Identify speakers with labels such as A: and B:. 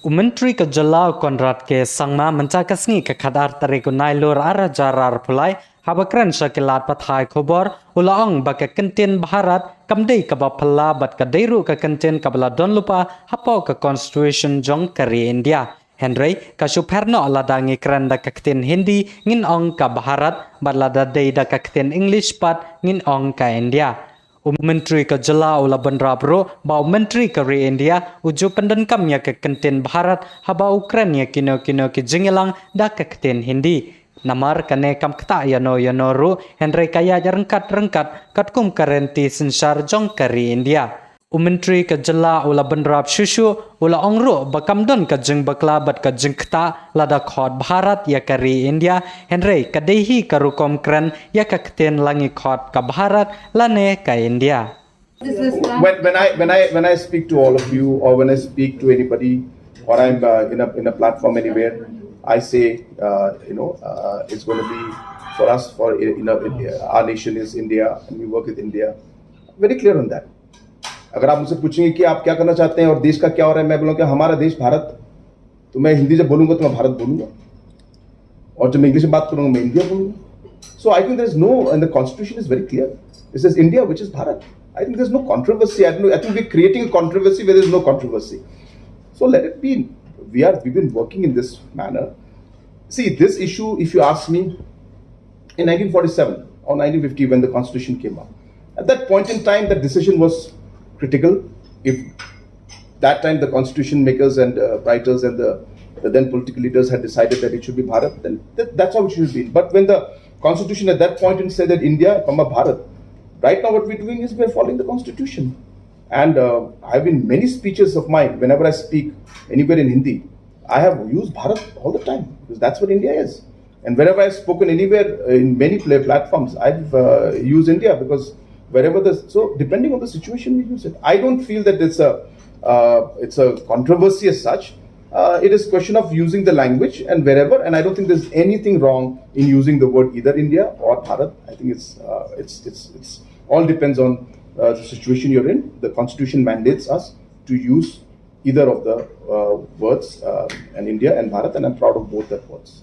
A: Menteri Kejelau Conrad ke Sangma mencakasni ke kadar tariku nailur arah jarar pulai habakran syakilat pathai khobor ulaong baka kentin Bharat kamdei kabapala bat kadairu ke kentin kabala don lupa hapau ke constitution jong kari India. Henry kasu perno ladangi keranda kaktin Hindi ngin ong ka Bharat bat ladadei da kaktin English pat ngin ong ka India. Menteri Kejelau la benrabro bau Menteri Kari India uju pendenkamnya ke kentin Bharat haba Ukraina kino-kino ke jingilang da ke kentin Hindi. Namar kane kam kta yano ru Henry kaya rengkat katkum karenti sensar jong Kari India. Menteri Kejelau la benrab shushu ula ongru bakam don ka jing bakla bat ka jing kta lada Khot Bharat ya Kari India Henry kadehi karukom kran ya ka kten Ngi Khot Bharat lane ka India.
B: When I speak to all of you or when I speak to anybody or I'm in a platform anywhere, I say it's going to be for us our nation is India and we work with India. Very clear on that. अगर आप मुझसे पूछेंगे कि आप क्या करना चाहते हैं और देश का क्या हो रहा है, मैं बोलूँगा कि हमारा देश भारत, तो मैं हिंदी जब बोलूँगा तो मैं भारत बोलूँगा और जब मैं इंग्लिश में बात करूँगा मैं इंडिया बोलूँगा. So I think there is no, and the constitution is very clear. It says India, which is Bharat. I think there is no controversy. I think we're creating a controversy where there is no controversy. So let it be. We've been working in this manner. See, this issue, if you ask me, in 1947 or 1950 when the constitution came up, at that point in time, the decision was critical. If that time the constitution makers and writers and the then political leaders had decided that it should be Bharat, then that's how it should be. But when the constitution at that point said that India, Bharat, right now what we're doing is we're following the constitution. And I've been many speeches of mine, whenever I speak anywhere in Hindi, I have used Bharat all the time because that's what India is. And wherever I've spoken anywhere in many platforms, I've used India because wherever so depending on the situation we use it. I don't feel that it's a controversy as such. It is a question of using the language and wherever, and I don't think there's anything wrong in using the word either India or Bharat. I think it's all depends on the situation you're in. The constitution mandates us to use either of the words, and India and Bharat, and I'm proud of both that words.